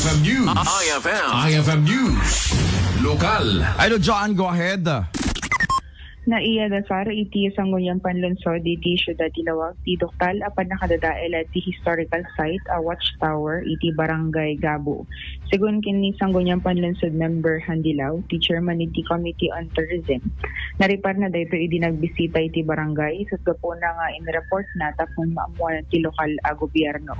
IFM News. IFM News. Lokal. Idol John, go ahead. Naiya dasar iti sangguniang panlunsod iti syudad Ilawag ti Doktal apan nakadadael at ti historical site a watchtower iti Barangay Gabo. Sigun kini sangguniang panlunsod member Handilaw, ti chairman iti Committee on Tourism. Naripar na dayto idi nagbisita iti barangay sut gapo na nga in-report na tapong maamuan ti lokal a gobyerno.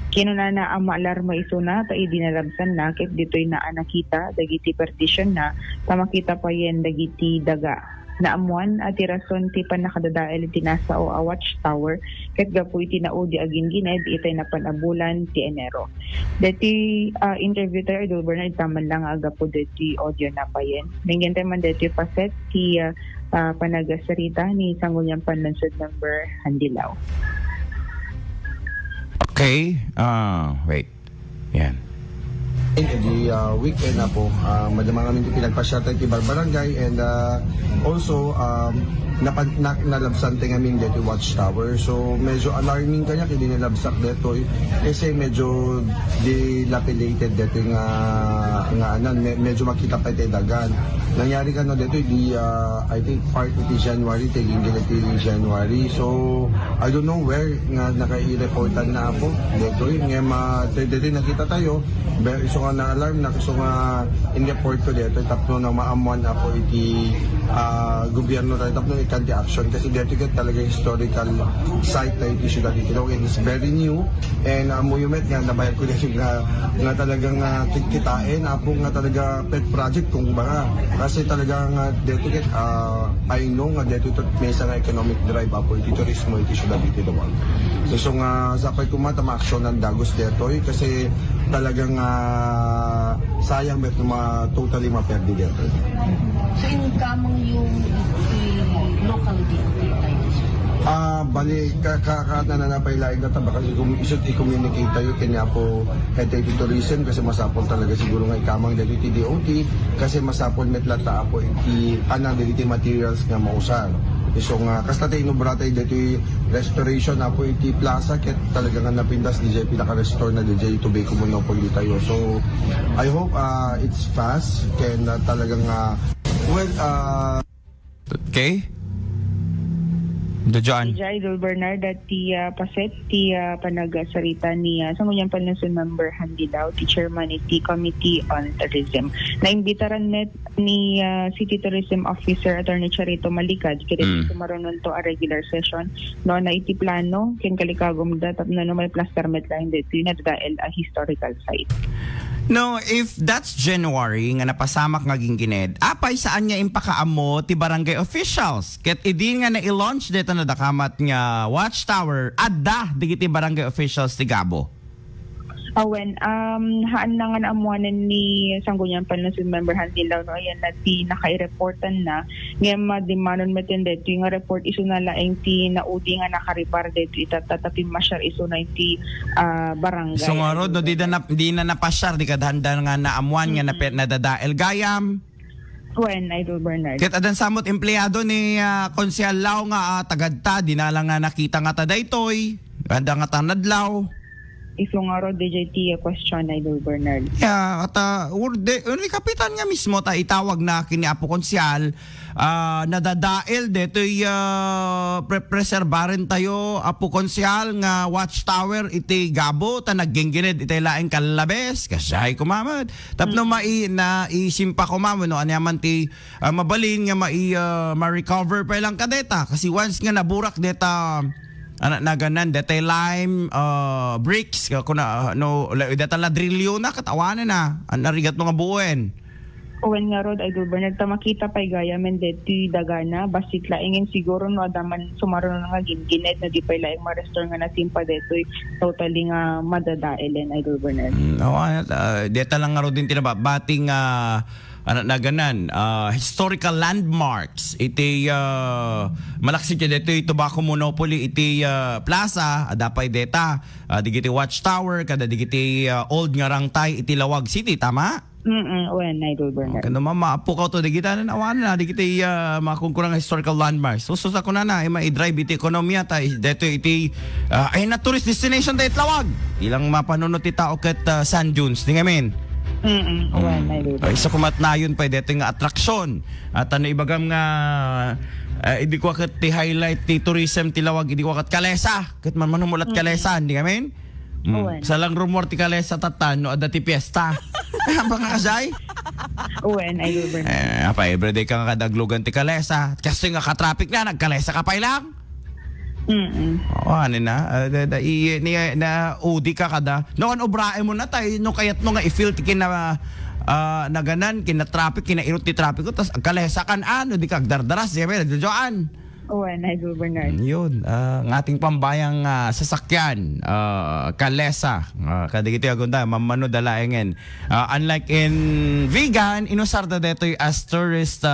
Kinuna na ang maalarma isuna ta idi nalabsan na ket ditoy na nakita dagiti partition na tamakita pa yen dagiti daga. Naamuan at irason ti panakadadael iti nasa o a watchtower ket gapu iti naudi aging gined itay na panabulan ti Enero. Deti interview tayo Idol Bernard taman lang aga po deti audio na pa yen. Ningin tayo man deti paset ti panagasarita ni sangguniang panlunsod member Handilaw. Okay. Wait. Yan. Every weekend na po, madamang kami pinagpasyatan ti barangay and also nalabsan ting aming dito watchtower. So medyo alarming kanya kaya nilabsak dito kasi medyo dilapidated dito nga medyo makita pa iti dagan. Nangyari ka no dito I think part iti January, tiging iti January. So I don't know where nga naka-i-reportan na ako dito nga dito nakita tayo iso nga na alarm na gusto nga in-report ko dito tapno na maamuan ako iti gobyerno tayo tapno ikanti action kasi dito talaga historical site na iti syudad iti Ilawag. It is very new and movement nga nabayad ko dito nga talagang kitain apo nga talaga pet project kung ba kasi talagang dito I know nga dito may isang economic drive apo iti turismo iti syudad iti Ilawag. So nga sapay kumata ma-action ng dagos dito kasi talagang sayang bet na totally maperdi dito. So in kamang yung local dito tayo? Bali, nananapay laing na taba kasi isot i-communicate tayo kanya po head tourism kasi masapon talaga siguro nga ikamang dito iti DOT kasi masapon metlata po iti anang dito materials nga mausar. So nga kastate inubratay dito restoration na po iti plaza ket talaga nga napindas DJ pinaka-restore na DJ Tobacco Monopoly tayo. So I hope it's fast ken talagang Okay. The John. Idol Bernard at ti paset ti panagasarita ni sangguniang panlunsod member Handilaw, ti chairman iti Committee on Tourism. Naimbitaran net ni City Tourism Officer Attorney Charito Malikad kaya sumarunon to a regular session no na iti plano ken kalikagom da tapno no may plaster met lang dito na dahil a historical site. No, if that's January nga napasamak nga gingined, apay saan nga impakaamo ti barangay officials? Ket idi nga na-i-launch dito na dakamat nga watchtower adda digiti barangay officials ti Gabo. Awen, haan na nga naamuanan ni sangguniang panlunsod member Handilaw no ayan na ti naka-reportan na nga madimanon metin dito yung report iso na laeng ti naudi nga nakaripar dito itatapim masyar iso na ti barangay. So nga rod, no, di na napasyar di kadhanda nga naamuan nga nadadael gayam. When Idol Bernard. Ket adan samot empleyado ni Konsyal Lau nga tagadta di na lang nga nakita nga ta daytoy. Ganda nga tanadlaw. Iso nga ro DJT question Idol Bernard. Yeah, at kapitan nga mismo ta itawag na kini Apo Konsyal nadadael detoy preserbaran tayo Apo Konsyal nga watchtower iti Gabo ta nagginggined iti laeng kalabes kasay kumamad tapno maisimpa kumamad no anyaman ti mabalin nga ma-recover pa lang kadeta kasi once nga naburak deta na ganan deta lime bricks kuna no deta ladrilyo na katawanan na narigat mga buwen. Owen nga rod Idol Bernard ta makita pay gaya men deti dagana basit laingin siguro no adaman sumaron nga gingined na di pay laing ma-restore nga nasimpa detoy totally nga madadaelen Idol Bernard. Deta lang nga rod din tinabating na ganan historical landmarks iti malaksit dito Tobacco Monopoly iti plaza adapay deta digiti watchtower kada digiti old nga rangtay iti Lawag City tama? When Idol Bernard. Kano maapo ka to, di kita na nawan na, di kita makungkurang historical landmarks. So, sa ko na ma-drive iti ekonomiya, dito iti, ay na tourist destination tayo Itlawag. Ilang mapanunod ti tao kat Sand Dunes, di ngamin. When Idol Bernard. Ay, sa kumatnayon pa, dito nga atraksyon. At ano ibagam nga, hindi ko kat ti highlight ti tourism Tilawag, hindi ko kat Kalesa. Kat man manumulat Kalesa, di ngamin. Sa lang rumor ti Kalesa tatan, no, ada ti piyesta. Ang mga kasay? When Idol Bernard. Apa, everyday ka nga kadaglugan ti Kalesa. Kasi nga ka-traffic na, nagkalesa ka pa ilang. Ano na, na udi ka kada. Noon obrae mo na tayo, no kayat no nga i-feel ti kina naganan, kina traffic, kina irot ti traffic ko, tapos kalesa kan ano, di ka agdardaras, di ba, nagjojoan. When Idol Bernard. Yun, ng ating pambayang sasakyan, Kalesa, kadigiti agunda, mamano dalaengen. Unlike in Vigan, inusarda detoy as tourist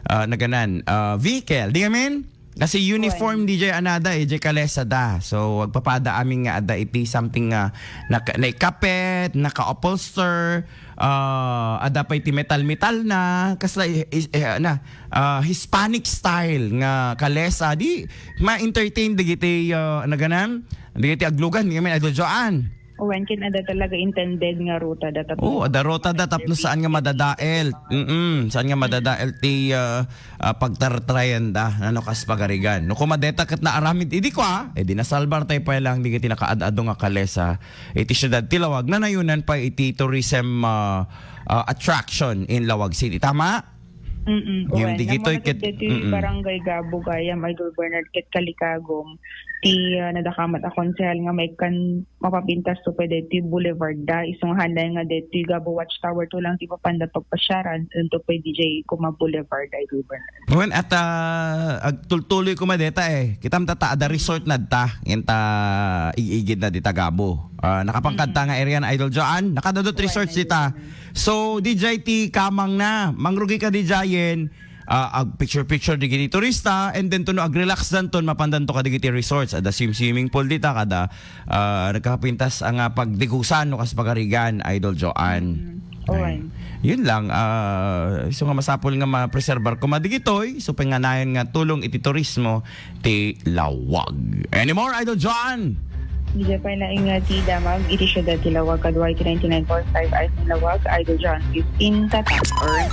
naganan, vehicle. Di ngamin? Kasi uniform DJ anada DJ Kalesa da. So wagpapada aming nga ada iti something naikapet, naka-upholster, ada pa iti metal na kasi Hispanic style nga Kalesa di ma-entertain digiti naganan digiti aglugan di kami adjoan. When kin ada talaga intended nga ruta datat. Ada ruta da tapno saan nga madadael. Saan nga madadael ti pagtartrayan da ano kas pagarigan. No kumadeta ket na aramid idi ko di nasalbar tay pa lang digiti nakaad-ado nga Kalesa. Iti syudad ti Lawag na nayunan pa iti tourism attraction in Lawag City. Tama? Yung digitoy ket barangay Gabo Gayam Idol Bernard ket Kalikagom ti nadakamat a konsehal nga may kan mapapintas to pwede ti Boulevard da isong handay nga ti Gabo Watchtower to lang ti papanda pagpasyaran to pwede DJ Kuma Boulevard Idol Bernard. When at agtultuloy ko madeta kitam tata ada resort nadta inta iigid na dita Gabo. Nakapangkanta nga area na Idol Joan, nakadadot resorts dita. So DJ ti kamang na mangrugi ka DJen ag picture di giti turista and then tuno ag relax dan ton mapandan to kadigiti resorts ada swimming pool dita kada nagkapintas ang pagdigusan no kas pagarigan Idol Joan. Yun lang so nga masapol nga ma-preserbar ko madigitoy so panganayon nga tulong iti turismo ti Lawag. Anymore Idol Joan? Dija pa na ingati damag iti syudad ti Lawag kadwa 99.5 ay Lawag Idol Joan is in tatak or